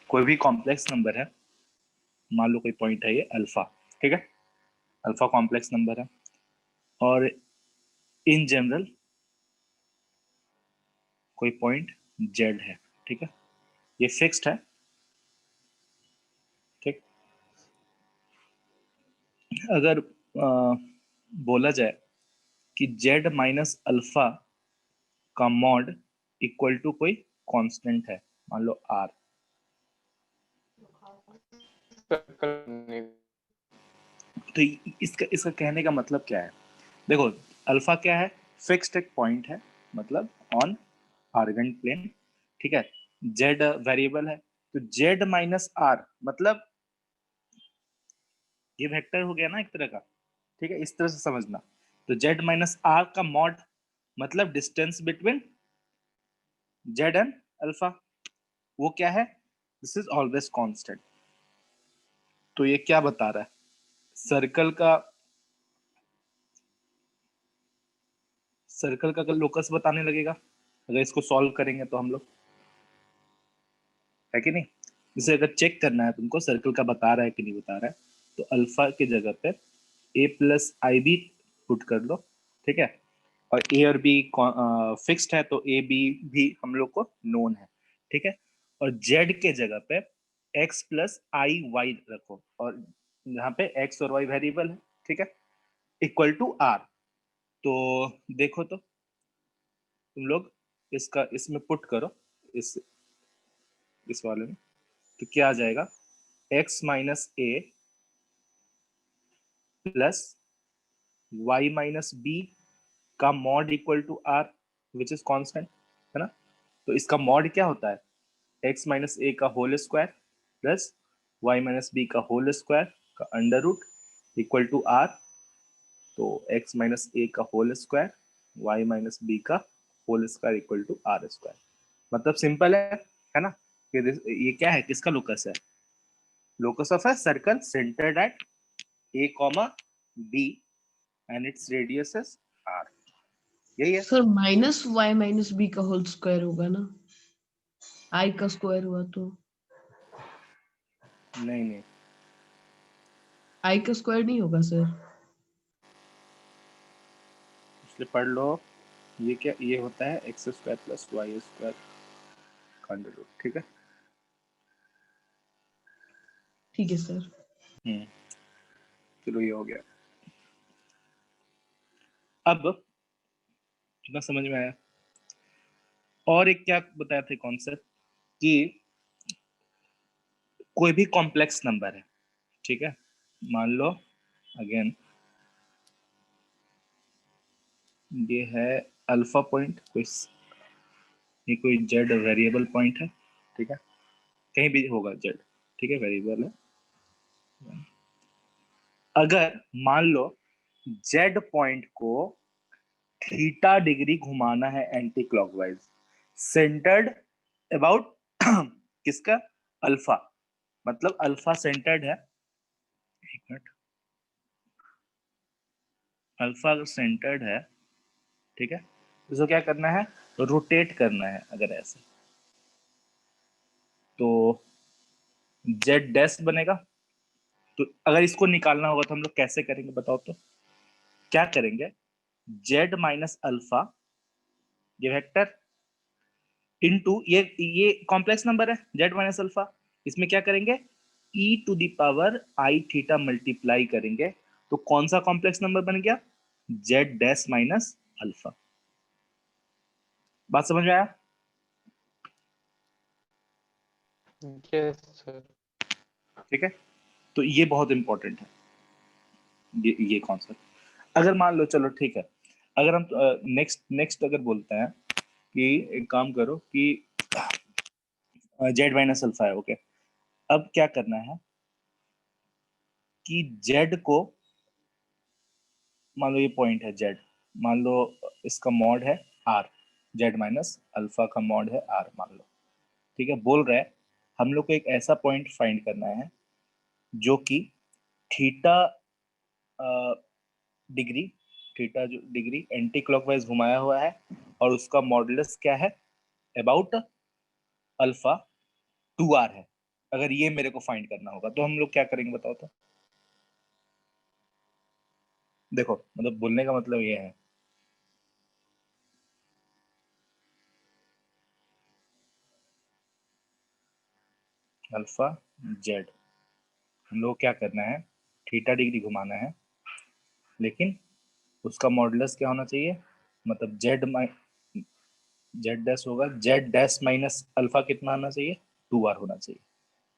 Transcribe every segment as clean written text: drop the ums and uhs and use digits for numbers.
कोई भी complex number है, मान लो कोई पॉइंट है ये अल्फा, ठीक है, अल्फा कॉम्प्लेक्स नंबर है, और इन जनरल कोई पॉइंट जेड है, ठीक है, ये फिक्स्ड है, ठीक। अगर बोला जाए कि जेड माइनस अल्फा का मॉड इक्वल टू कोई कांस्टेंट है, मान लो आर, तो इसका इसका कहने का मतलब क्या है? देखो, अल्फा क्या है? फिक्स्ड एक पॉइंट है, मतलब ऑन आर्गेंट प्लेन, ठीक है। जेड वेरिएबल है, तो जेड माइनस आर मतलब ये वेक्टर हो गया ना एक तरह का, ठीक है, इस तरह से समझना। तो जेड माइनस आर का मॉड मतलब distance between Z and alpha, वो क्या है? This is always constant. तो ये क्या बता रहा है? सर्कल का लोकस बताने लगेगा अगर इसको सॉल्व करेंगे तो हम लोग, है कि नहीं? इसे अगर चेक करना है तुमको सर्कल का बता रहा है कि नहीं बता रहा है, तो अल्फा की जगह पे ए प्लस आई बी पुट कर लो, ठीक है। और ए और बी फिक्स्ड है, तो ए बी भी हम लोग को नोन है, ठीक है। और जेड के जगह पे एक्स प्लस आई वाई रखो, और यहाँ पे एक्स और वाई वेरिएबल है, ठीक है, इक्वल टू आर। तो देखो तो तुम लोग इसका इसमें पुट करो, इस वाले में, तो क्या आ जाएगा? X minus A plus Y minus B का mod equal to R, which is constant, है ना। तो इसका मॉड क्या होता है? एक्स माइनस ए का whole square plus Y minus B का होल स्क्वायर का under root equal to r. तो एक्स माइनस ए का whole square y minus B का whole square equal to r square. मतलब सिंपल है ना? ये क्या है? किसका लोकस है? Locus of a circle centered at a comma b and its radius is r। यही है। Sir minus Y minus B का होल स्क्वायर होगा ना, आई का स्क्वायर हुआ तो नहीं नहीं, आई का स्क्वायर नहीं होगा सर। इसलिए पढ़ लो, ये क्या, ये होता है X square plus Y square का अंडर रूट, ठीक है। ठीक है सर। चलो ये हो गया। अब कितना समझ में आया? और एक क्या बताया थे कॉन्सेप्ट, कि कोई भी कॉम्प्लेक्स नंबर है, ठीक है, मान लो अगेन ये है अल्फा पॉइंट, ये कोई जेड वेरिएबल पॉइंट है, ठीक है, कहीं भी होगा जेड, ठीक है, वेरिएबल है। अगर मान लो जेड पॉइंट को थीटा डिग्री घुमाना है एंटी क्लॉकवाइज, सेंटर्ड अबाउट किसका? अल्फा, मतलब अल्फा सेंटर्ड है, एक मिनट, अल्फा सेंटर्ड है, ठीक है, इसको क्या करना है? रोटेट करना है अगर ऐसे, तो जेड डैश बनेगा। तो अगर इसको निकालना होगा तो हम लोग कैसे करेंगे बताओ तो? क्या करेंगे? जेड माइनस अल्फा, ये वेक्टर, इनटू ये कॉम्प्लेक्स नंबर है जेड माइनस अल्फा, इसमें क्या करेंगे? E to the power I theta multiply करेंगे, तो कौन सा कॉम्प्लेक्स नंबर बन गया? Z dash minus alpha. बात समझ में आया? Yes sir. ठीक है, तो ये बहुत इंपॉर्टेंट है, ये कॉन्सेप्ट। अगर मान लो, चलो ठीक है, अगर हम नेक्स्ट नेक्स्ट अगर बोलते हैं कि एक काम करो कि जेड माइनस अल्फा है, ओके, अब क्या करना है कि जेड को, मान लो ये पॉइंट है जेड, मान लो इसका मॉड है आर, जेड माइनस अल्फा का मॉड है आर मान लो, ठीक है। बोल रहा है हम लोग को एक ऐसा पॉइंट फाइंड करना है जो कि थीटा डिग्री, थीटा जो डिग्री एंटी क्लॉकवाइज घुमाया हुआ है, और उसका मॉडुलस क्या है? अबाउट अल्फा 2r है, अगर ये मेरे को फाइंड करना होगा तो हम लोग क्या करेंगे बताओ तो। देखो मतलब बोलने का मतलब ये है, अल्फा जेड, हम लोग क्या करना है, थीटा डिग्री घुमाना है, लेकिन उसका मॉडुलस क्या होना चाहिए, मतलब जेड डैश होगा, जेड डैश माइनस अल्फा कितना आना चाहिए, 2r होना चाहिए।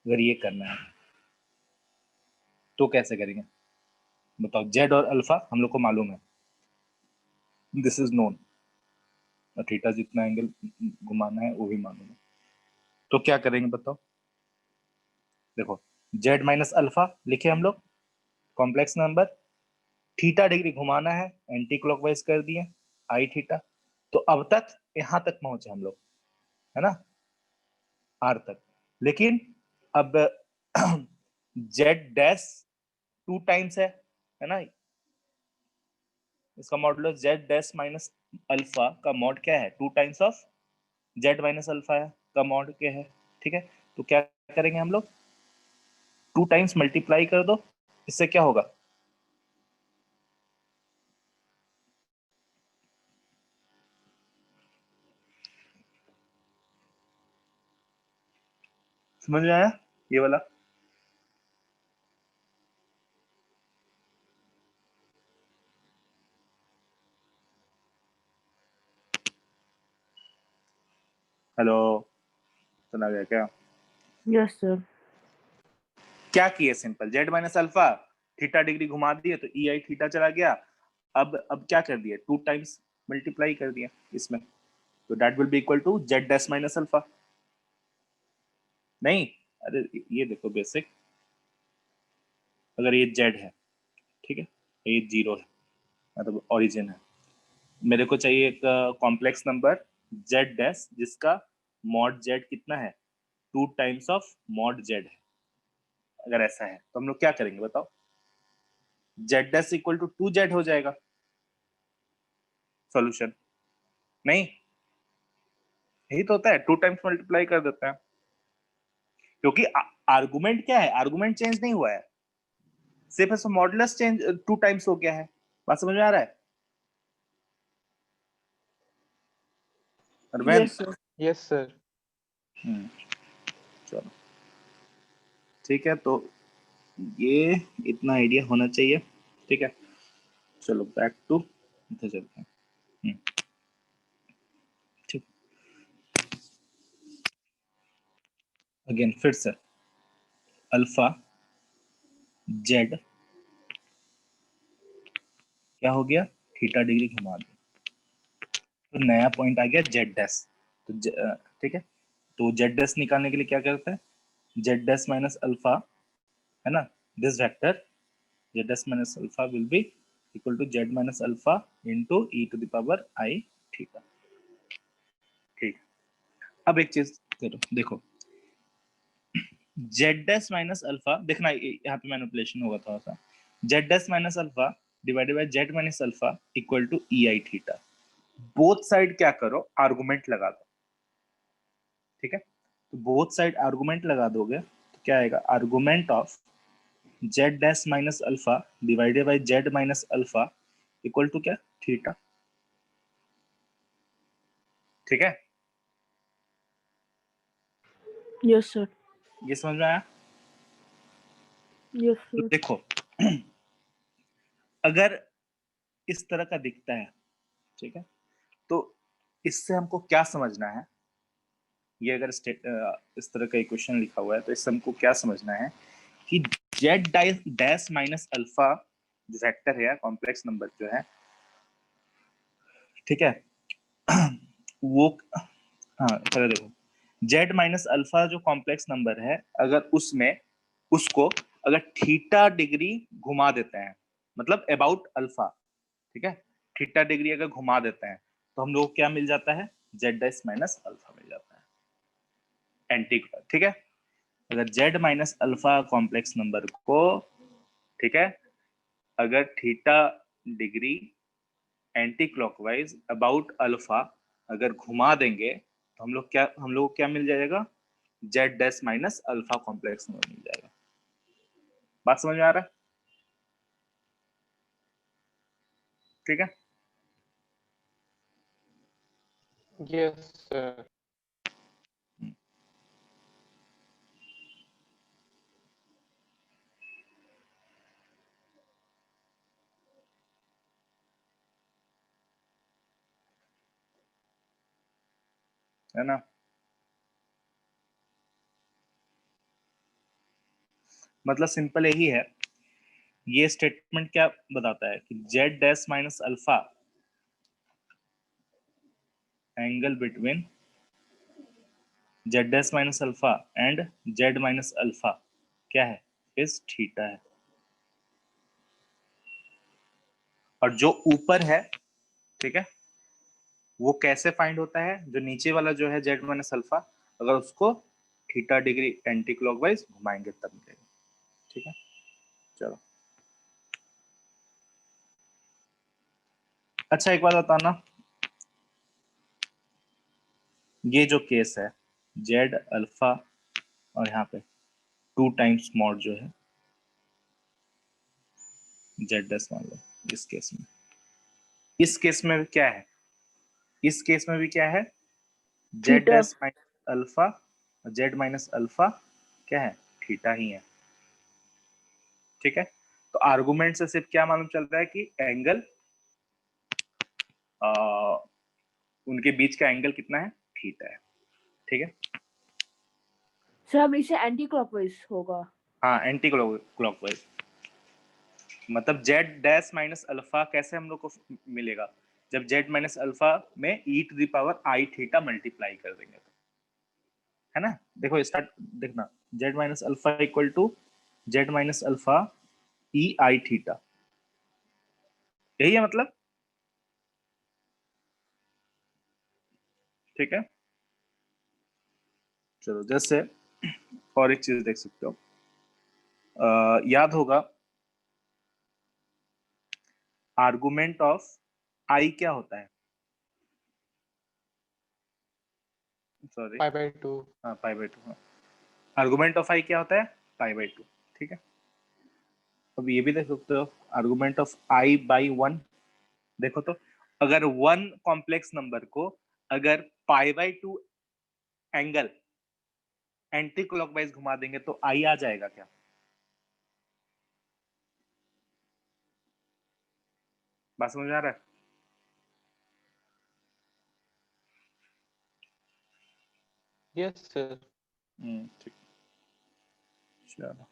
अगर ये करना है तो कैसे करेंगे बताओ। जेड और अल्फा हम लोग को मालूम है, दिस इज नोन, थीटा जितना एंगल घुमाना है वो भी मालूम है। तो क्या करेंगे बताओ। देखो जेड माइनस अल्फा लिखे हम लोग, कॉम्प्लेक्स नंबर, थीटा डिग्री घुमाना है, एंटी क्लॉकवाइज कर दिए, आई थीटा। तो अब तक यहां तक पहुंचे हम लोग, है ना, आर तक। लेकिन अब जेड डैश 2 टाइम्स है ना, इसका modulus Z dash minus alpha का मॉड क्या है, 2 times of Z minus alpha का मॉड क्या है, ठीक है। तो क्या करेंगे हम लोग, 2 टाइम्स मल्टीप्लाई कर दो, इससे क्या होगा, समझ में आया ये वाला। हेलो, सुना गया क्या। Yes sir. क्या किए, simple Z minus alpha theta degree घुमा दिए तो ई आई थीटा चला गया। अब क्या कर दिया, 2 टाइम्स मल्टीप्लाई कर दिया इसमें, तो that will be equal to Z dash minus alpha. नहीं, अरे ये देखो बेसिक, अगर ये जेड है, ठीक है, ये जीरो है, मतलब ओरिजिन है, मेरे को चाहिए एक कॉम्प्लेक्स नंबर जेड डैश जिसका मॉड जेड कितना है, 2 टाइम्स ऑफ मॉड जेड है। अगर ऐसा है तो हम लोग क्या करेंगे बताओ, Z dash equal to 2z हो जाएगा सॉल्यूशन। नहीं, यही तो होता है, 2 टाइम्स मल्टीप्लाई कर देते हैं, क्योंकि आर्गुमेंट क्या है, आर्गुमेंट चेंज नहीं हुआ है, सिर्फ ऐसा मॉडुलस चेंज 2 टाइम्स हो गया है। बात समझ में आ रहा है Arvind. Yes sir. Yes sir. चलो ठीक है, तो ये इतना आइडिया होना चाहिए, ठीक है। चलो बैक टू इधर चलते हैं। हम्म, ठीक, अगेन फिर से अल्फा जेड क्या हो गया, थीटा डिग्री घुमा दिया, तो नया पॉइंट आ गया जेड डैश। तो ठीक है, तो जेड डैश निकालने के लिए क्या करते हैं, जेड डैश माइनस अल्फा, है ना, this vector Z dash minus alpha will be equal to Z minus alpha into E to the power I theta. ठीक, अब एक चीज करो, देखो जेड डैश माइनस अल्फा, देखना यहाँ पे मैनिपुलेशन होगा थोड़ा सा, Z dash minus alpha divided by Z minus alpha equal to E I theta. Both side क्या करो, आर्गुमेंट लगा दो, ठीक है। तो बोथ साइड आर्गुमेंट लगा दोगे तो क्या आएगा, argument of Z dash minus alpha divided by Z minus alpha equal to क्या, थीटा, ठीक है। Yes sir. ये समझ में आया। यस तो सर। देखो अगर इस तरह का दिखता है, ठीक है, तो इससे हमको क्या समझना है, ये अगर इस तरह का इक्वेशन लिखा हुआ है तो इससे हमको क्या समझना है कि जेड डैश माइनस अल्फा जो वेक्टर है, कॉम्प्लेक्स नंबर जो है, ठीक है, वो, हाँ चलो देखो, जेड माइनस अल्फा जो कॉम्प्लेक्स नंबर है, अगर उसमें उसको अगर थीटा डिग्री घुमा देते हैं, मतलब अबाउट अल्फा, ठीक है, थीटा डिग्री अगर घुमा देते हैं तो हम लोग क्या मिल जाता है, जेड डैश माइनस अल्फा मिल जाता है एंटी, ठीक है। अगर Z minus alpha complex number को, ठीक है, अगर theta degree anti clockwise about alpha अगर घुमा देंगे तो हम लोग को क्या मिल जाएगा, z dash minus alpha complex number मिल जाएगा। बात समझ में आ रहा है? ठीक है, Yes, sir. है ना? मतलब सिंपल यही है, ये स्टेटमेंट क्या बताता है कि Z dash minus alpha angle between Z dash minus alpha and Z minus alpha क्या है, इज थीटा है। और जो ऊपर है, ठीक है, वो कैसे फाइंड होता है, जो नीचे वाला जो है जेड माइनस अल्फा, अगर उसको थीटा डिग्री एंटी क्लॉकवाइज घुमाएंगे तब मिलेगा। ठीक है, चलो। अच्छा एक बात बताना, ये जो केस है जेड अल्फा और यहाँ पे 2 टाइम्स मॉड जो है जेड डैश मान लो, इस केस में, इस केस में भी क्या है, इस केस में भी क्या है, Z theta. Dash minus alpha, Z minus alpha क्या है, थीटा ही है। ठीक है, तो आर्गुमेंट से सिर्फ क्या मालूम चल रहा है कि एंगल, उनके बीच का एंगल कितना है, थीटा है। ठीक है, सर अब इसे एंटी क्लॉकवाइज होगा। हाँ एंटी क्लॉकवाइज, मतलब जेड डैश माइनस अल्फा कैसे हम लोग को मिलेगा, जब जेड माइनस अल्फा में e to the power I theta multiply कर देंगे तो, है ना? देखो स्टार्ट देखना, z minus alpha equal to Z minus alpha e I theta, यही है मतलब। ठीक है, चलो जैसे और एक चीज देख सकते हो, याद होगा आर्गुमेंट ऑफ आई क्या होता है, सॉरी Pi by 2. हाँ पाई बाई 2, आर्गुमेंट ऑफ आई क्या होता है, पाई बाई 2। ठीक है, अब ये भी देख सकते हो आर्गुमेंट ऑफ आई बाई 1, देखो तो अगर 1 कॉम्प्लेक्स नंबर को अगर pi by 2 angle anti clockwise घुमा देंगे तो आई आ जाएगा क्या? बात समझ में आ रहा है? Yes, sir. ठीक, चलो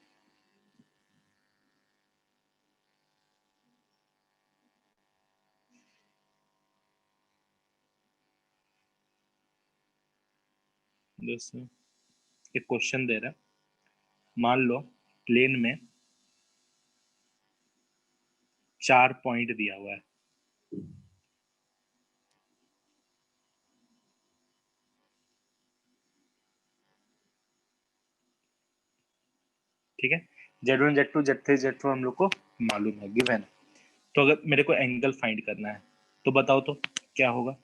जैसे एक क्वेश्चन दे रहा है, मान लो प्लेन में 4 पॉइंट दिया हुआ है, ठीक है, Z1 Z2 Z3 Z4 हम लोग को मालूम है, गिवन है। तो अगर मेरे को एंगल फाइंड करना है तो बताओ तो क्या होगा?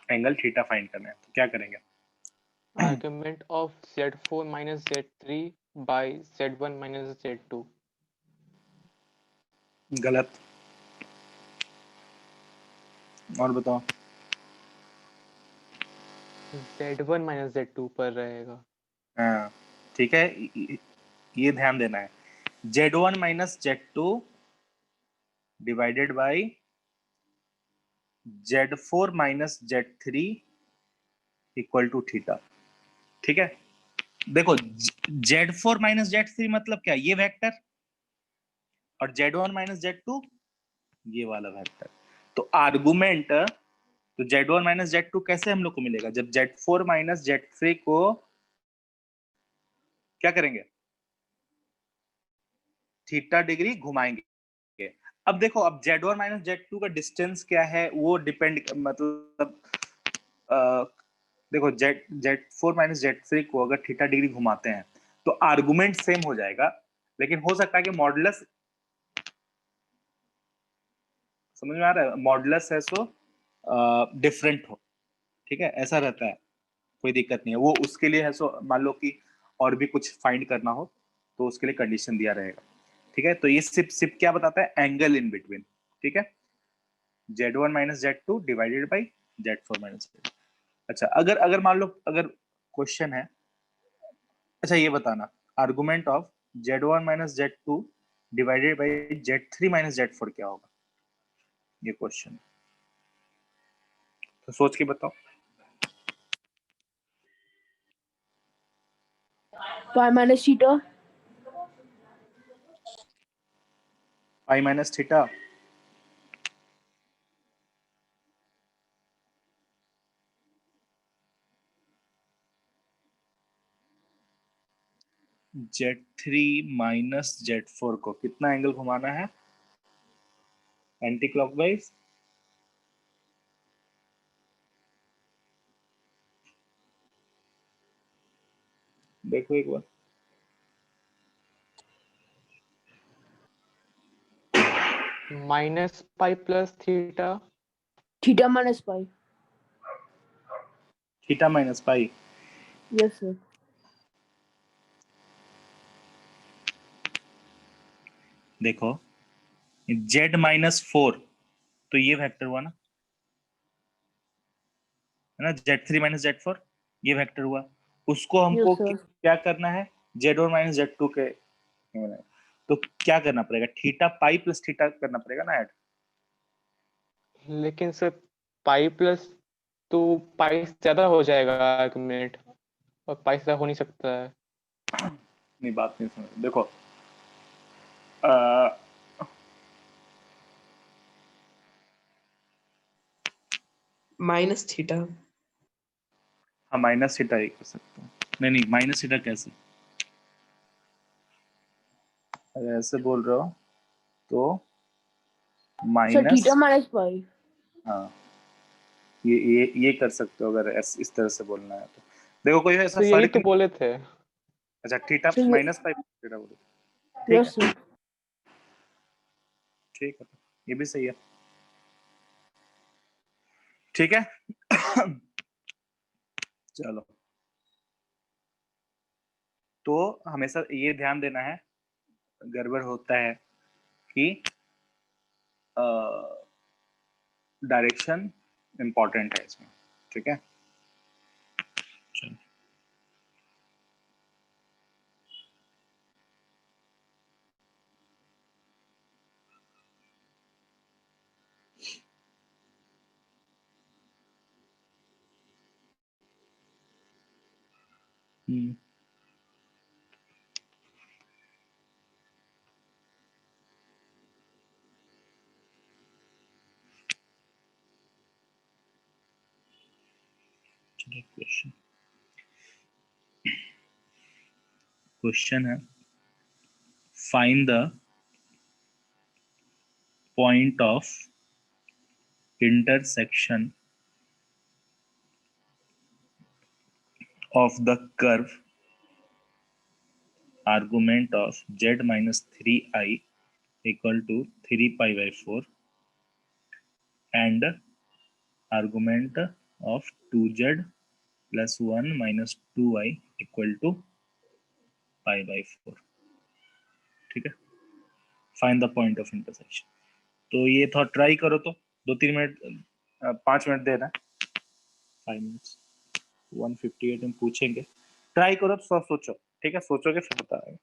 एंगल थीटा फाइंड करना है तो क्या करेंगे? Argument of Z4 minus Z3 by Z1 minus Z2. गलत, और बताओ। Z1 minus Z2 पर रहेगा। हाँ ठीक है, ये ध्यान देना है, Z1 minus Z2 divided by Z4 minus Z3 equal to theta. ठीक है, देखो Z4 माइनस Z3 मतलब क्या, ये वेक्टर, और Z1 माइनस Z2 ये वाला वेक्टर। तो आर्गुमेंट, तो Z1 माइनस Z2 कैसे हम लोग को मिलेगा, जब Z4 माइनस Z3 को क्या करेंगे, थीटा डिग्री घुमाएंगे। अब देखो, अब Z1 माइनस Z2 का डिस्टेंस क्या है वो डिपेंड, मतलब देखो Z4 माइनस Z3 को अगर थीटा डिग्री घुमाते हैं तो आर्गुमेंट सेम हो जाएगा, लेकिन हो सकता है कि मॉडुलस, समझ में आ रहा है, मॉडुलस है सो डिफरेंट हो, ठीक है, ऐसा रहता है, कोई दिक्कत नहीं है। वो उसके लिए है सो मान लो कि और भी कुछ फाइंड करना हो तो उसके लिए कंडीशन दिया रहेगा, ठीक है। तो ये सिर्फ क्या बताता है, एंगल इन बिटवीन, ठीक है, Z1 minus Z2 divided by Z4 minus Z। अच्छा, अगर अगर मान लो अगर क्वेश्चन है, अच्छा ये बताना, argument of Z1 minus Z2 divided by Z3 minus Z4 क्या होगा, ये क्वेश्चन, तो सोच के बताओ। Pi minus theta. Pi minus theta, Z3 minus Z4 को कितना एंगल घुमाना है, एंटी क्लॉकवाइज, देखो एक बार, minus pi plus theta. Theta minus pi. Theta minus pi, yes sir. देखो Z माइनस 4 तो ये वेक्टर हुआ ना, है ना, Z3 माइनस Z4 ये वेक्टर हुआ, उसको हमको यस सर। क्या करना है, Z1 माइनस Z2 के, तो क्या करना पड़ेगा, थीटा पाई प्लस थीटा करना पड़ेगा ना ऐड। लेकिन सर पाई प्लस तो पाई से ज्यादा हो जाएगा आर्गुमेंट, और पाई से ज्यादा हो नहीं सकता है। नहीं, बात नहीं समझ, देखो आ, माइनस थीटा। हाँ माइनस थीटा ही कर सकते हैं, नहीं नहीं माइनस थीटा कैसे, अगर ऐसे बोल रहे हो तो सर माइनस, थीटा माइनस पाई। हाँ ये कर सकते हो अगर इस तरह से बोलना है तो। देखो कोई ऐसा तो यही फर्क तो नहीं, बोले थे। अच्छा theta sir minus pi theta बोलो, ठीक यस है, सर। ठीक है, ये भी सही है, ठीक है। चलो, तो हमेशा ये ध्यान देना है, गड़बड़ होता है कि डायरेक्शन इंपॉर्टेंट है इसमें, ठीक है, चलो। क्वेश्चन क्वेश्चन है, find the point of intersection of the curve argument of z minus 3i equal to 3 pi by 4 and argument of 2z plus 1 minus 2i equal to pi by 4, ठीक है, find the point of intersection. तो ये थोड़ा try करो, तो 2-3 minute, 5 minute देना, 5 minutes, 158 में पूछेंगे, ट्राई करो तो सोचो, ठीक है, सोचोगे फिर बता रहे।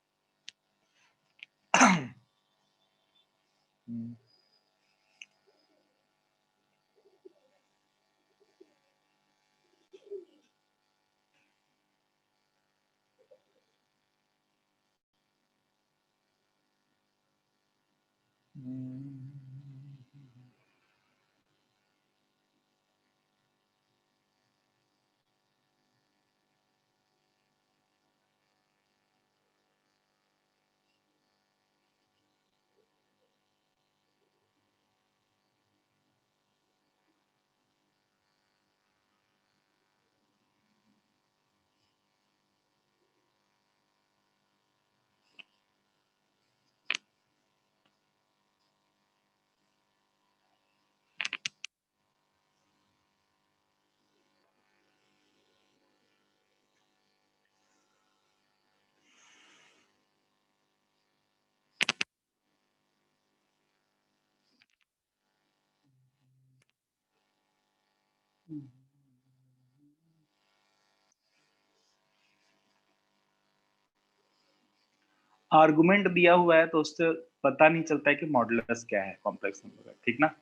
आर्गुमेंट दिया हुआ है तो उससे पता नहीं चलता है कि मॉडुलस क्या है कॉम्प्लेक्स नंबर का, ठीक ना।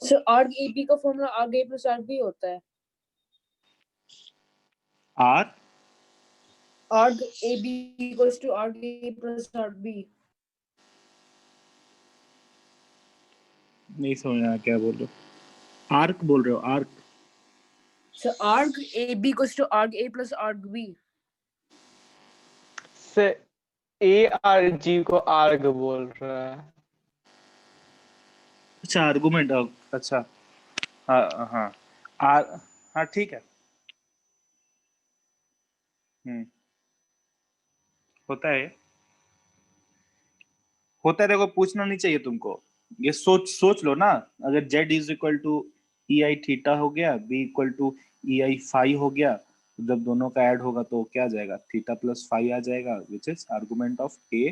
सर आर्ग AB का formula arg A plus arg B होता है। Or arg AB equals to arg A plus arg B। नहीं समझ आया क्या बोल रहे हो, आर्क बोल रहे हो, arc. Sir arg AB equals to arg A plus arg B। से ARG को आर्ग बोल रहा है। अच्छा आर्गुमेंट, अच्छा हाँ हाँ आर, हाँ ठीक है। होता है, होता है, देखो पूछना नहीं चाहिए तुमको, ये सोच सोच लो ना। अगर z is equal to E I theta हो गया, b equal to E I phi हो गया, तो जब दोनों का ऐड होगा तो क्या आ जाएगा, थीटा प्लस फाई आ जाएगा, which is argument of a,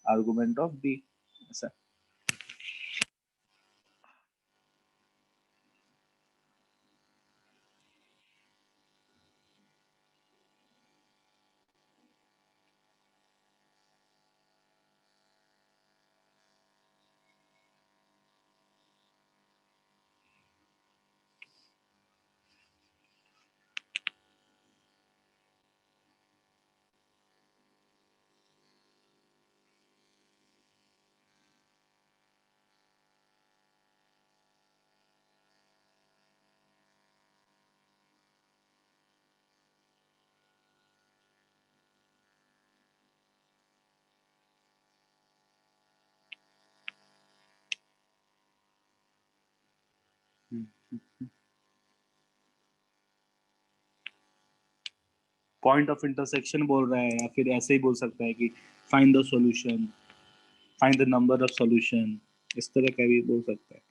argument of b, ऐसा। पॉइंट ऑफ इंटरसेक्शन बोल रहा है, या फिर ऐसे ही बोल सकता है कि find the solution, find the number of solution, इस तरह का भी बोल सकता है।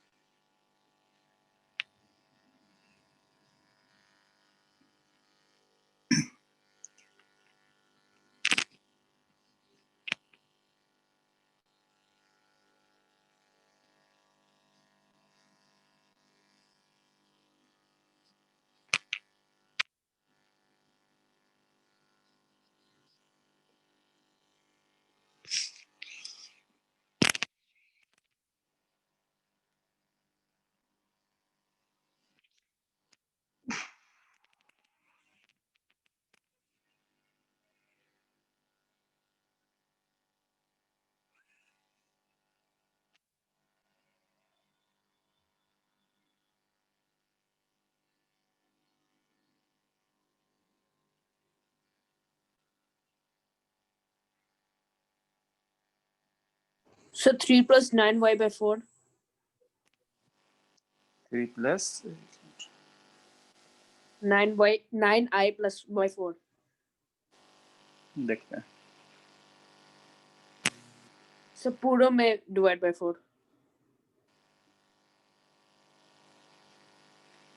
Sir 3 plus 9y/4। 3 plus 9i plus y4। देखते हैं, सर पूरा में डिवाइड बाय 4।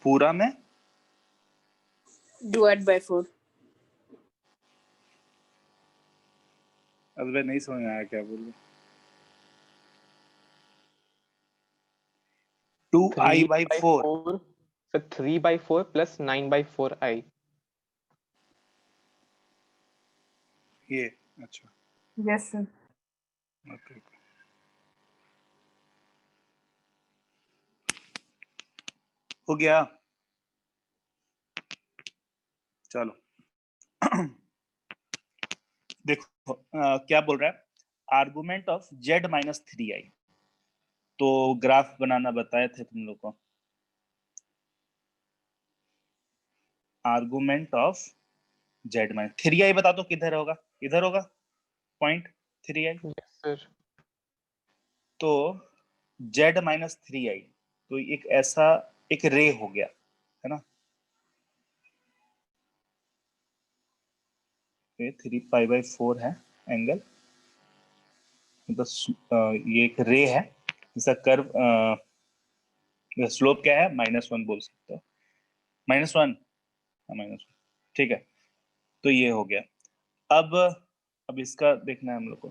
पूरा में डिवाइड बाय 4। अब मैं नहीं समझ आया क्या बोल रहे, 2i/4, 3/4, so 3/4 plus 9/4i। ये अच्छा, यस सर। ओके हो गया, चलो। देखो क्या बोल रहा है, आर्गुमेंट ऑफ z-3i, तो ग्राफ बनाना बताए थे तुम लोग को। आर्गुमेंट ऑफ z-3i बता दो किधर होगा, इधर होगा, 0.3i। Yes sir. तो z माइनस 3i, तो एक ऐसा एक रे हो गया, है ना। ये 3π/4 है एंगल, मतलब ये एक रे है, इसका कर्व स्लोप क्या है, -1 बोल सकते हो, -1, -1, ठीक है। तो ये हो गया। अब इसका देखना है हम लोग को।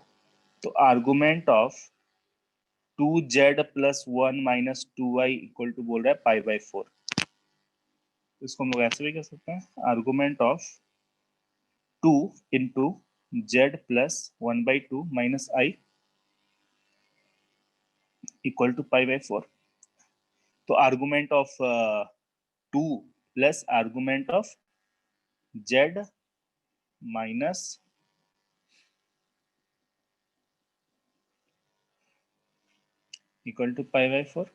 तो argument of 2z+1 - 2i equal to बोल रहा है π/4। इसको हम लोग ऐसे भी कर सकते हैं, argument of 2 into z+1/2 - i equal to π/4। तो argument of 2 plus argument of z minus equal to π/4,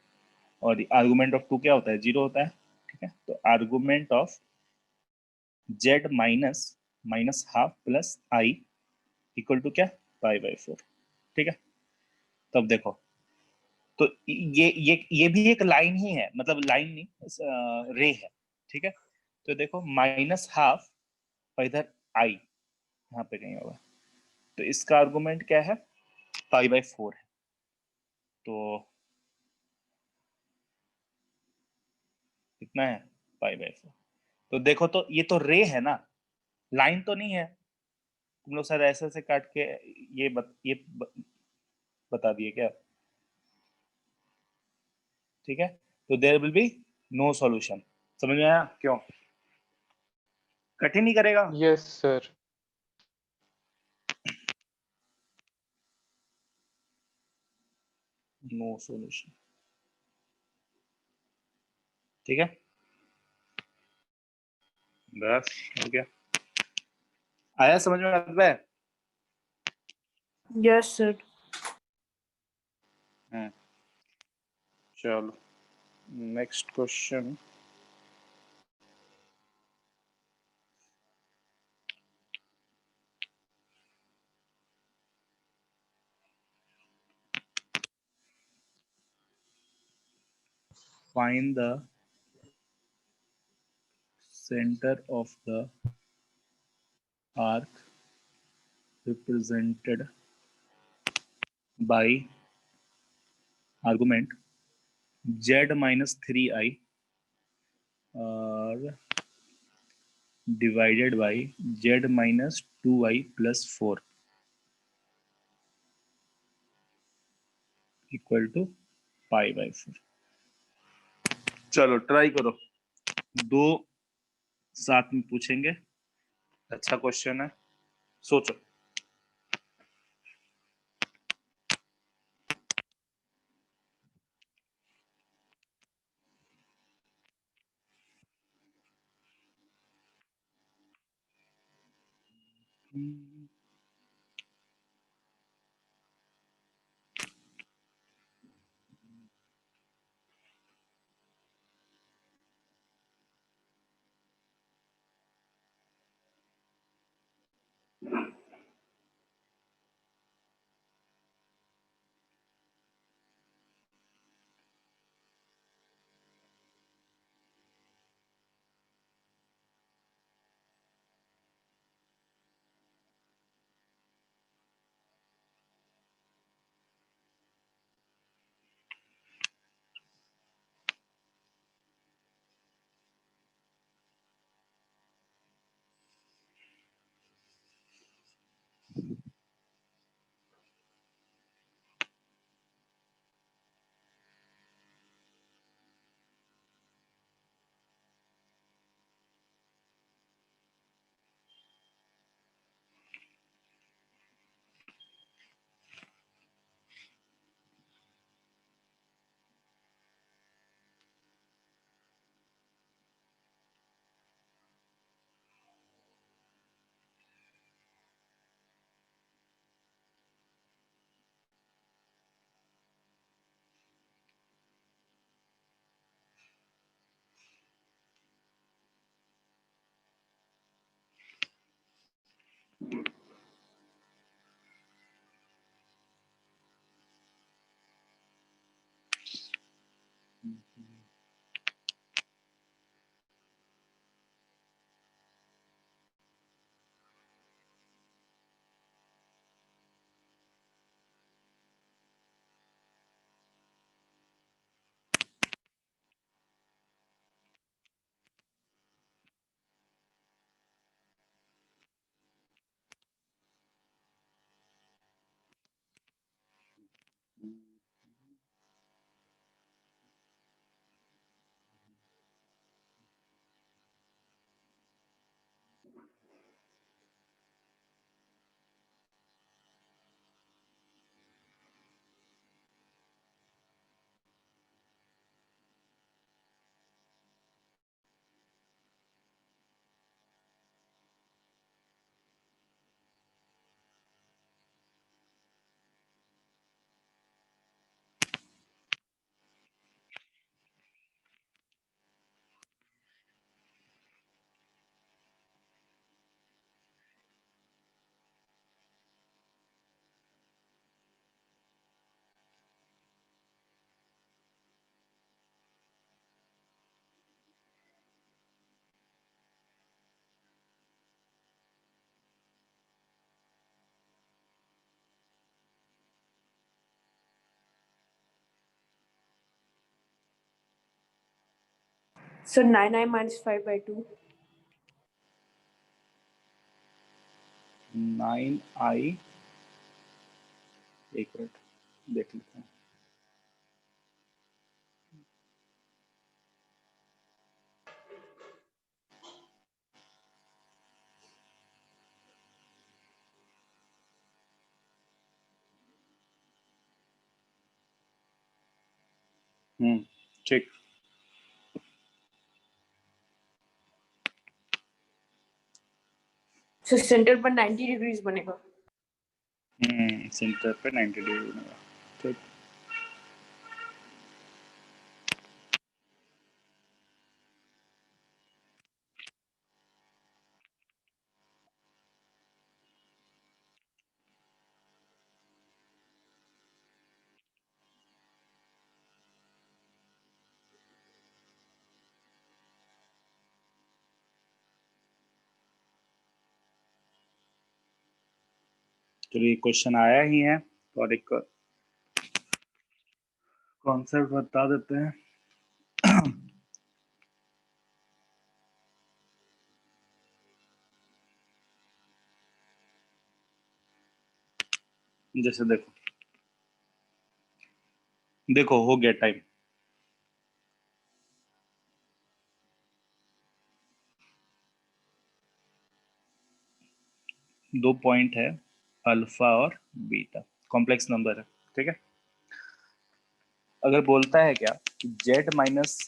और आर्गुमेंट ऑफ 2 क्या होता है, 0 होता है, ठीक है। तो argument of z minus half plus i equal to क्या, π/4, ठीक है। तब देखो, तो ये भी एक लाइन ही है, मतलब लाइन नहीं, रे है, ठीक है। तो देखो -½ और इधर i यहाँ पे कहीं होगा, तो इसका आर्गुमेंट क्या है, π/4 है। तो कितना है, π/4। तो देखो, तो ये तो रे है ना, लाइन तो नहीं है। तुम लोग शायद ऐसे ऐसे काट के बता दिए क्या, ठीक है। तो there will be no solution. समझ में आया क्यों, कठिन नहीं करेगा। Yes sir. नो सॉल्यूशन, ठीक है। बस हो गया, आया समझ में आता है। Yes, sir. चलो next question. Find the center of the arc represented by argument z minus 3i और divided by z minus 2i plus 4 equal to π/4। चलो ट्राई करो, दो साथ में पूछेंगे, अच्छा क्वेश्चन है, सोचो। So 9I minus 5 by 2. 9i, एक मिनट देख लेते हैं। ठीक। So center पर 90 degrees बनेगा। सेंटर पे 90 डिग्री बनेगा। ठीक। चलिए क्वेश्चन आया ही है और एक कॉन्सेप्ट बता देते हैं। जैसे देखो देखो हो गया टाइम। दो पॉइंट है अल्फा और बीटा, कॉम्प्लेक्स नंबर है। ठीक है। अगर बोलता है क्या Z minus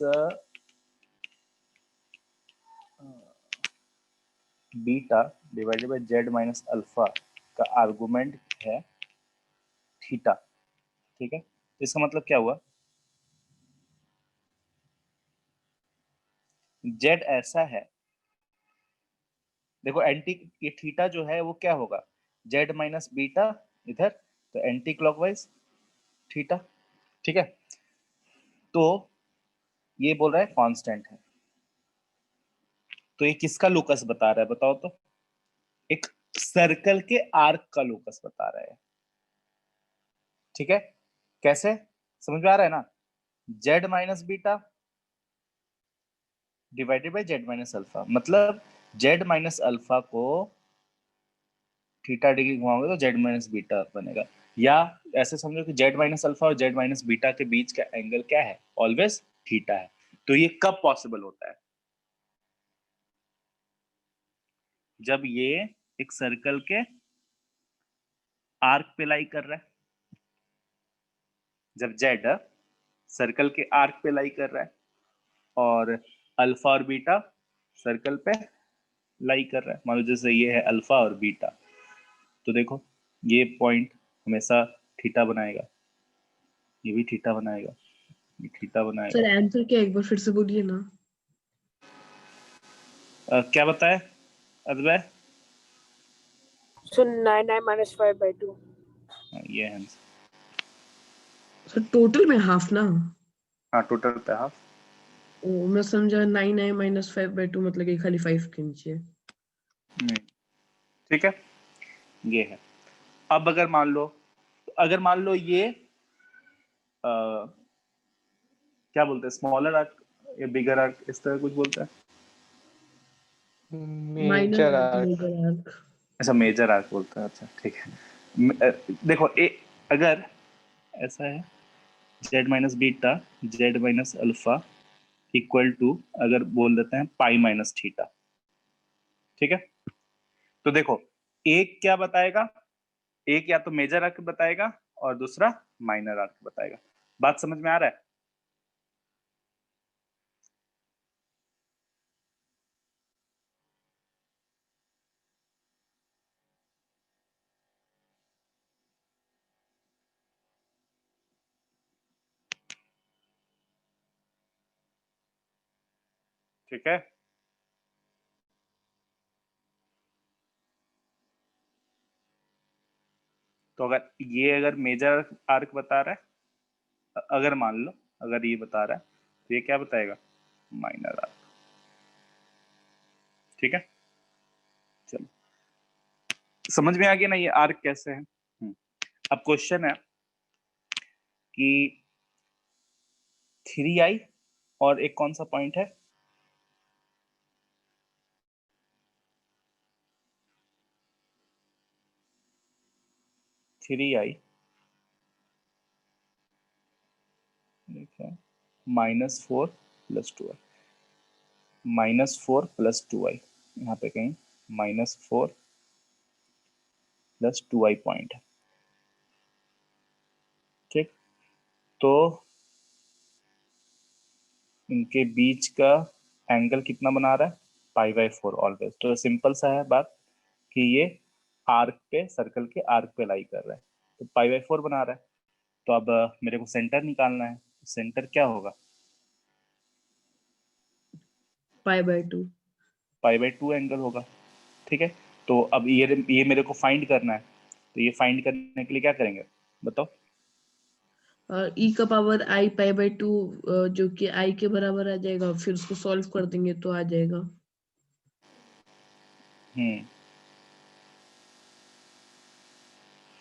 beta divided by Z minus alpha का आर्गुमेंट है थीटा। ठीक है। इसका मतलब क्या हुआ, जेड ऐसा है, देखो एंटी, ये थीटा जो है वो क्या होगा, जेड माइनस बीटा इधर, तो एंटी क्लॉकवाइज थीटा। ठीक है। तो ये बोल रहा है कांस्टेंट है, तो ये किसका लोकस बता रहा है बताओ तो, एक सर्कल के आर्क का लोकस बता रहा है। ठीक है। कैसे, समझ में आ रहा है ना, Z minus beta divided by Z minus alpha, मतलब जेड माइनस अल्फा को थीटा डिग्री घुमाओगे तो जेड माइनस बीटा बनेगा। या ऐसे समझो कि जेड माइनस अल्फा और जेड माइनस बीटा के बीच का एंगल क्या है, ऑलवेज थीटा है। तो ये कब पॉसिबल होता है, जब ये एक सर्कल के आर्क पे लाई कर रहा है, जब जेड सर्कल के आर्क पे लाई कर रहा है और अल्फा और बीटा सर्कल पे लाई कर रहा है। मान लो जैसे ये है अल्फा और बीटा, तो देखो ये पॉइंट हमेशा थीटा बनाएगा, ये भी थीटा बनाएगा, ये थीटा बनाएगा। सर आंसर क्या एक बार फिर से बोलिए ना। क्या बताए Advait? So 9I minus 5 by 2. ये है आंसर। सर टोटल में हाफ ना। हाँ टोटल पे हाफ। ओ मैं समझा 9i minus 5 by 2 मतलब कि खाली 5 के नीचे। ठीक है, ये है। अब अगर मान लो ये क्या बोलते हैं, स्मॉलर आर्क या बिगर आर्क, इस तरह कुछ बोलते हैं। Major arc. Major arc. अच्छा मेजर आर्क बोलते हैं, अच्छा ठीक है। देखो अगर ऐसा है z minus beta z minus alpha equal to, अगर बोल देते हैं पाई माइनस थीटा। ठीक है। तो देखो एक क्या बताएगा, एक या तो मेजर आर्क बताएगा और दूसरा माइनर आर्क बताएगा। बात समझ में आ रहा है? ठीक है। तो अगर मेजर आर्क बता रहा है, अगर मान लो अगर ये बता रहा है तो ये क्या बताएगा, माइनर आर्क। ठीक है। चलो समझ में आ गया ना ये आर्क कैसे है। अब क्वेश्चन है कि 3i और एक कौन सा पॉइंट है 3i -4 + 2i, -4 + 2i, यहाँ पे कहीं -4 + 2i पॉइंट है। ठीक, तो इनके बीच का एंगल कितना बना रहा है, π/4 ऑलवेज। तो सिंपल सा है बात कि ये आर्क पे, सर्कल के आर्क पे लाई कर रहा है, तो π/4 बना रहा है। तो अब मेरे को सेंटर निकालना है, सेंटर क्या होगा, π/2। π/2 एंगल होगा। ठीक है, तो अब ये मेरे को फाइंड करना है, तो ये फाइंड करने के लिए क्या करेंगे बताओ। e का पावर i π/2 जो कि i के बराबर आ जाएगा, फिर उसको सॉल्व कर देंगे तो आ जाएगा।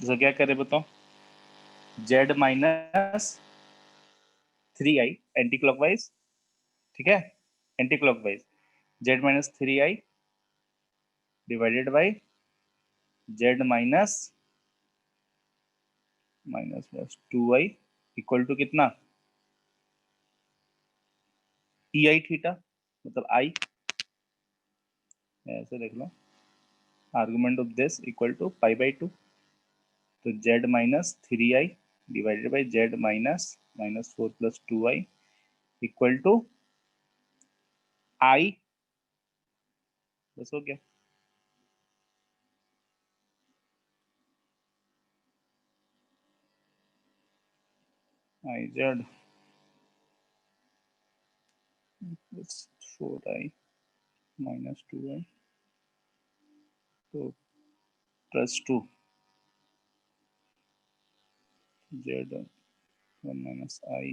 तो क्या करें बताओ, z -3i एंटी क्लॉकवाइज, ठीक है, anti clockwise, z -3i divided by z -2i equal to कितना, ei थीटा, मतलब i, ऐसे देख लो, argument of this equal to π/2, तो z -3i divided by z -4 + 2i equal to i, बस हो गया। iz plus 4i minus 2i तो plus 2 z 1 minus i,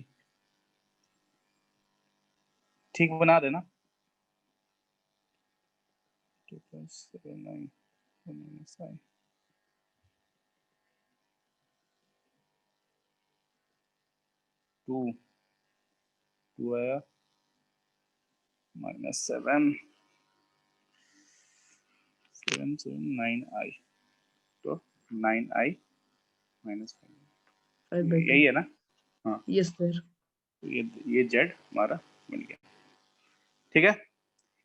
ठीक बना देना, 2 plus 7i 1 minus i, 2 आया -7 7 7 9i, तो 9i minus 5, π/2। यही है ना। हाँ, यस सर। तो ये z हमारा बन गया। ठीक है,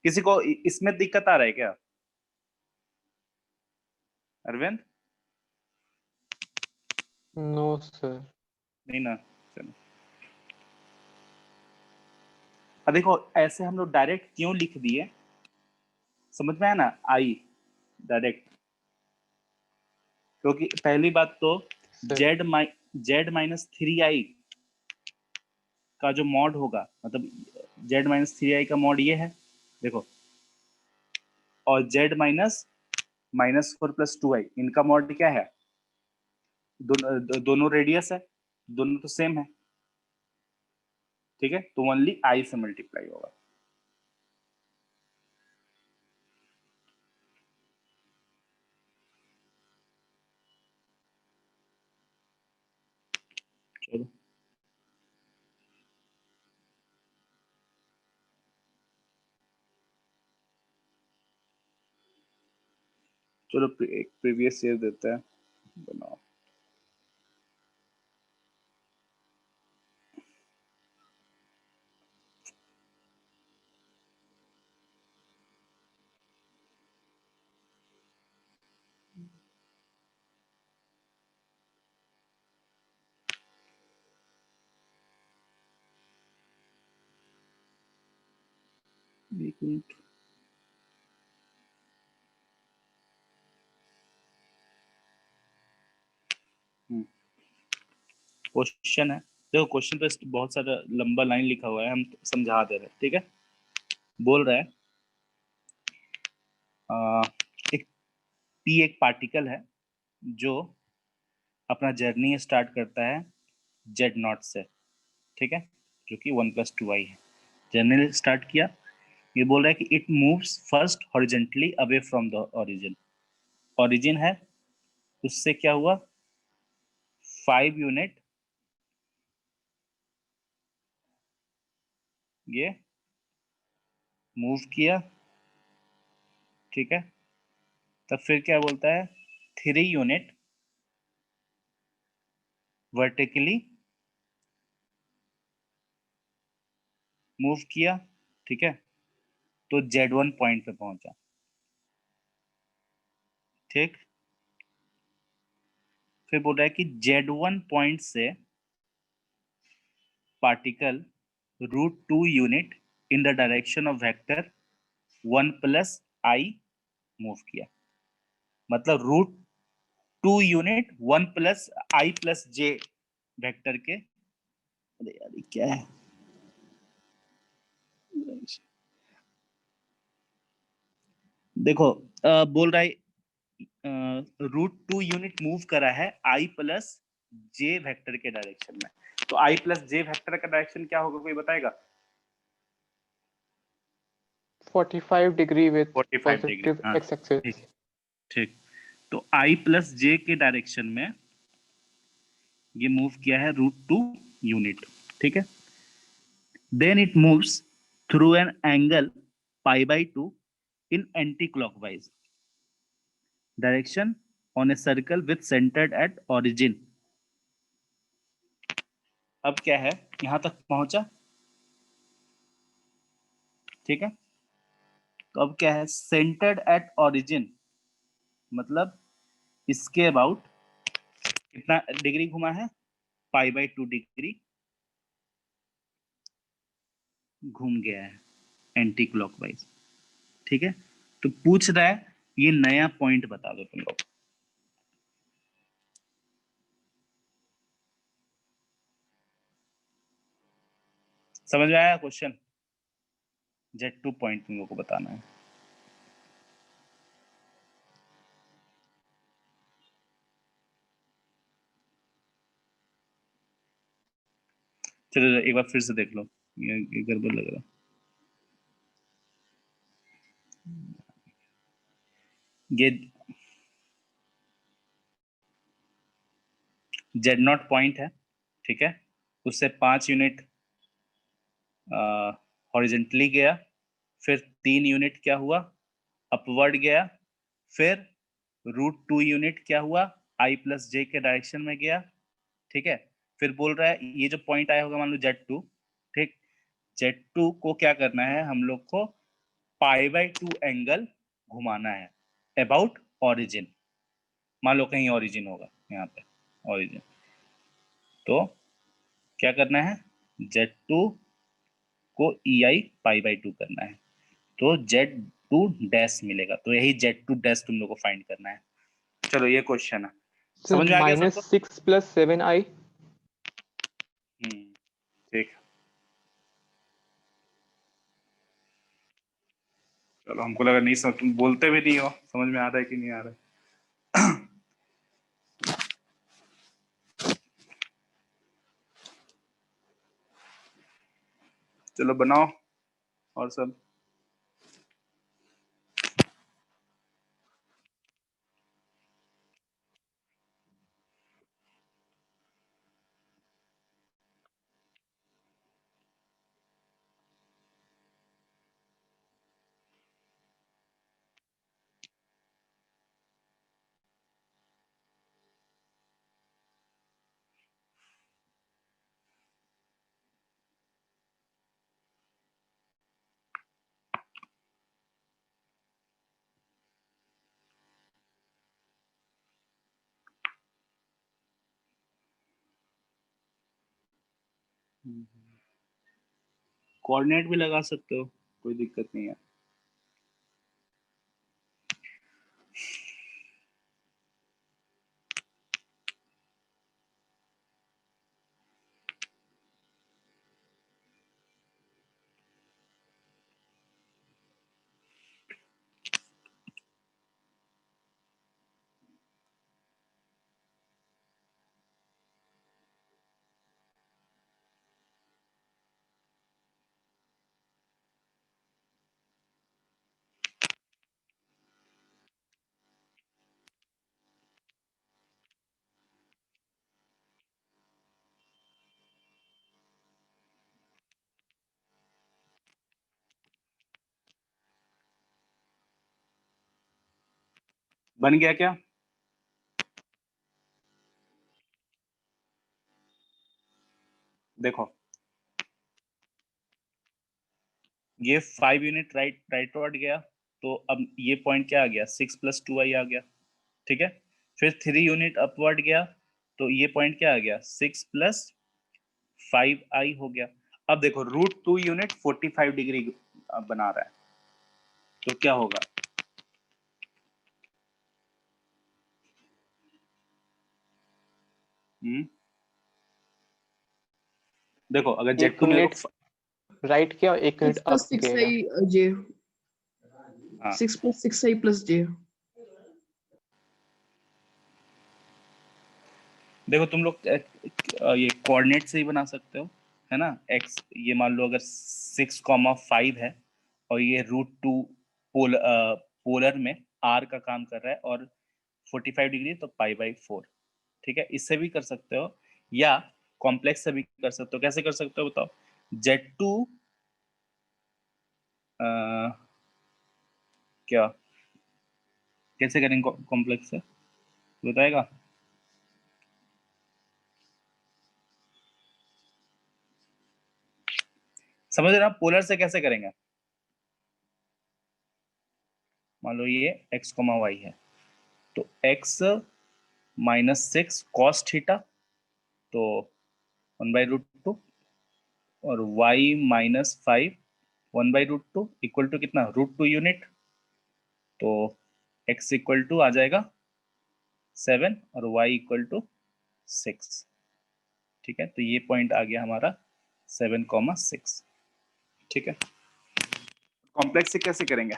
किसी को इसमें दिक्कत आ रहा है क्या अरविंद? No sir. नहीं ना, चलो। अब देखो ऐसे हम लोग डायरेक्ट क्यों लिख दिए, समझ में आया ना, आई डायरेक्ट, क्योंकि पहली बात तो सर z -3i का जो मॉड होगा, मतलब z -3i का मॉड ये है देखो, और z -4 + 2i इनका मॉड क्या है, दोनों रेडियस है, दोनों तो सेम है। ठीक है, तो ओनली i से मल्टीप्लाई होगा। चलो चलो एक प्रीवियस ईयर देते हैं, बनाओ। एक मिनट, क्वेश्चन है, देखो क्वेश्चन पे बहुत सारा लंबा लाइन लिखा हुआ है, हम समझा दे रहे हैं। ठीक है, बोल रहा है एक p एक पार्टिकल है जो अपना जर्नी स्टार्ट करता है z0 से, ठीक है, जो कि 1 + 2i है। जर्नी स्टार्ट किया, ये बोल रहा है कि it moves first horizontally away from the origin, origin है, उससे क्या हुआ 5 यूनिट ये मूव किया, ठीक है, तब फिर क्या बोलता है 3 यूनिट वर्टिकली मूव किया, ठीक है, तो Z1 पॉइंट पे पहुंचा, ठीक। फिर बोल रहा है कि Z1 पॉइंट से particle √2 unit in the direction of vector 1 plus I move किया। मतलब √2 यूनिट 1 प्लस आई प्लस जे वेक्टर के, अरे यार ये क्या है, देखो बोल रहा है √2 यूनिट मूव करा है आई प्लस जे वेक्टर के डायरेक्शन में। तो आई प्लस जे वेक्टर का डायरेक्शन क्या होगा, कोई बताएगा? 45 डिग्री विथ 45 डिग्री, पॉजिटिव हाँ एक्स एक्सिस। ठीक ठीक। तो आई प्लस जे के डायरेक्शन में ये मूव किया है √2 यूनिट, ठीक है। Then it moves through an angle π/2 in anti-clockwise direction on a circle with centered at origin। अब क्या है, यहां तक पहुंचा, ठीक है। तो अब क्या है, सेंटर्ड एट ओरिजिन, मतलब इसके अबाउट कितना डिग्री घुमा है, π/2 डिग्री घूम गया है एंटी क्लॉकवाइज, ठीक है। तो पूछ रहा है ये नया पॉइंट बता दो तुम लोग। समझ में आया क्वेश्चन? Z2 पॉइंट तुम लोग को बताना है। चलो एक बार फिर से देख लो, ये गड़बड़ लग रहा है। ये Z0 पॉइंट है, ठीक है। उससे 5 यूनिट हॉरिजेंटली गया, फिर 3 यूनिट क्या हुआ, अपवर्ड गया, फिर √2 यूनिट क्या हुआ, आई प्लस जे के डायरेक्शन में गया, ठीक है। फिर बोल रहा है ये जो पॉइंट आया होगा मान लो Z2, ठीक। Z2 को क्या करना है, हम लोग को π/2 एंगल घुमाना है अबाउट ओरिजिन। मान लो कहीं ओरिजिन होगा यहाँ पे, ओरिजिन, तो क्या करना है, Z2 को EI π/2 करना है, तो Z2 डैश मिलेगा। तो यही Z2 डैश तुम लोग को फाइंड करना है। चलो ये क्वेश्चन है, समझ में आ गया सबको? -6 + 7i। ठीक। चलो हमको लगा नहीं समझ, तुम बोलते भी नहीं हो, समझ में आ रहा है कि नहीं आ रहा है। चलो बनाओ और सब। कोऑर्डिनेट भी लगा सकते हो, कोई दिक्कत नहीं है। बन गया क्या? देखो ये 5 यूनिट राइटवर्ड गया, तो अब ये पॉइंट क्या आ गया, 6 + 2i आ गया, ठीक है। फिर 3 यूनिट अपवर्ड गया, तो ये पॉइंट क्या आ गया, 6 + 5i हो गया। अब देखो √2 यूनिट 45 डिग्री बना रहा है, तो क्या होगा, देखो अगर एक Z2 मेरे मिनट को राइट किया और एक मिनट 6 अप + 6i किया। j, हाँ 6 + 6i + j। देखो तुम लोग ये कोऑर्डिनेट से ही बना सकते हो, है ना। x ये मान लो अगर 6,5 है और ये √2 पोलर में r का काम कर रहा है और 45 डिग्री, तो π/4, ठीक है। इससे भी कर सकते हो या कॉम्प्लेक्स से भी कर सकते हो। कैसे कर सकते हो बताओ, Z2 क्या कैसे करेंगे कॉम्प्लेक्स से, बताएगा। समझ रहे हो, पोलर से कैसे करेंगे, मान लो ये x, y है, तो x -6 cos थीटा, तो 1/√2, और y -5 1/√2 इक्वल टू कितना, √2 यूनिट, तो x इक्वल टू आ जाएगा 7 और y इक्वल टू 6, ठीक है। तो ये पॉइंट आ गया हमारा 7,6, ठीक है। कॉम्प्लेक्स से कैसे करेंगे,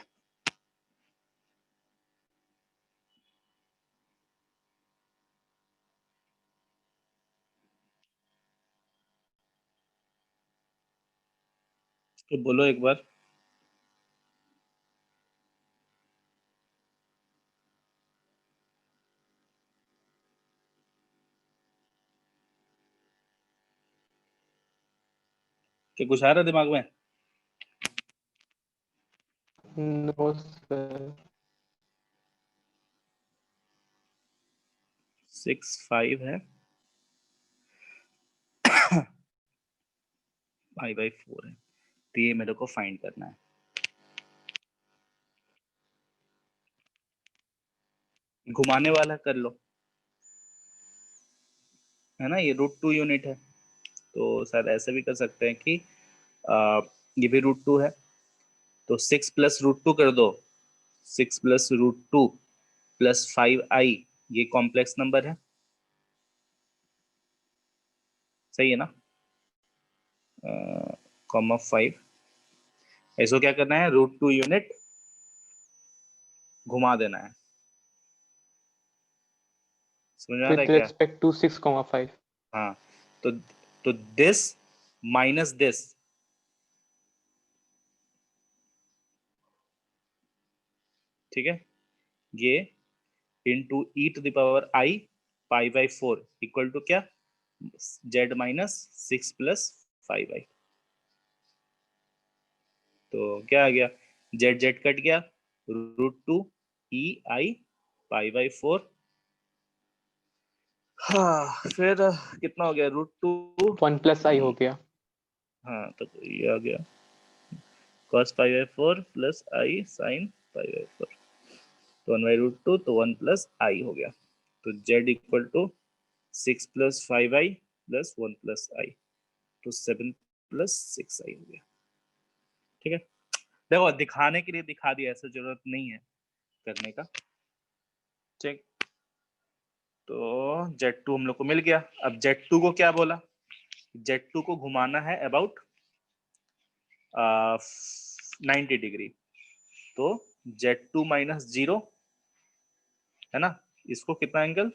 तो बोलो एक बार। क्या कुछ आ रहा है दिमाग में, नो सर। 6,5 है, π/4 है, तो ये मेरे को फाइंड करना है। घुमाने वाला कर लो, है ना, ये √2 यूनिट है, तो शायद ऐसे भी कर सकते हैं कि ये भी √2 है, तो 6 + √2 कर दो, 6 + √2 + 5i, ये कॉम्प्लेक्स नंबर है, सही है ना, 5, ऐसा क्या करना है, √2 यूनिट घुमा देना है, समझ में आ रहा है विथ क्या। Respect to 6,5। हाँ, तो दिस माइनस दिस, ठीक है, ये इंटू e⁻i π/4 इक्वल टू क्या, z -6 + 5i, तो क्या आ गया, z कट गया, √2 ei π/4, हाँ फिर कितना हो गया, √2 1 + i हो गया। हाँ, तो ये आ गया cos π/4 + i sin π/4, तो 1/√2, तो 1 + i हो गया, तो z equal to 6 + 5i + 1 + i, तो 7 + 6i हो गया, ठीक है। देखो दिखाने के लिए दिखा दिया, ऐसा जरूरत नहीं है करने का, ठीक। तो Z2 हम लोग को मिल गया। अब Z2 को क्या बोला, Z2 को घुमाना है अबाउट 90 डिग्री, तो Z2 - 0, है ना, इसको कितना एंगल,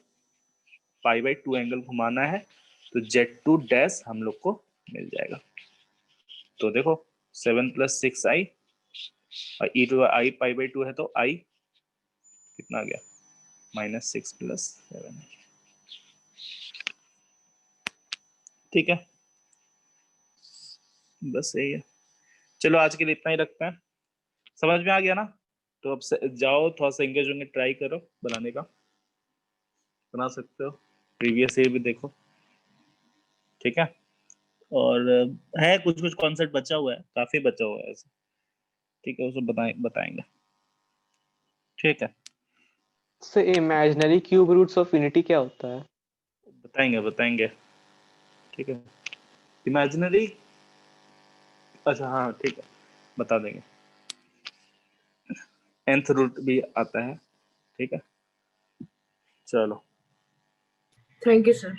π/2 एंगल घुमाना है, तो Z2 डैश हम लोग को मिल जाएगा। तो देखो 7 + 6i और e⁻i π/2 है, तो i कितना आ गया, -6 + 7, ठीक है, बस यही है। चलो आज के लिए इतना ही रखते हैं, समझ में आ गया ना, तो अब जाओ थोड़ा सा एंगेज होंगे, ट्राई करो बनाने का, बना सकते हो, प्रीवियस ईयर भी देखो, ठीक है। और है कुछ कुछ कॉन्सेप्ट बचा हुआ है, काफी बचा हुआ है ऐसे, ठीक है, उसको बताएंगे, ठीक है, से imaginary cube roots of unity क्या होता है? बताएंगे, ठीक है, इमेजिनरी, अच्छा हाँ ठीक है, बता देंगे, nth रूट भी आता है, ठीक है, चलो। Thank you, sir.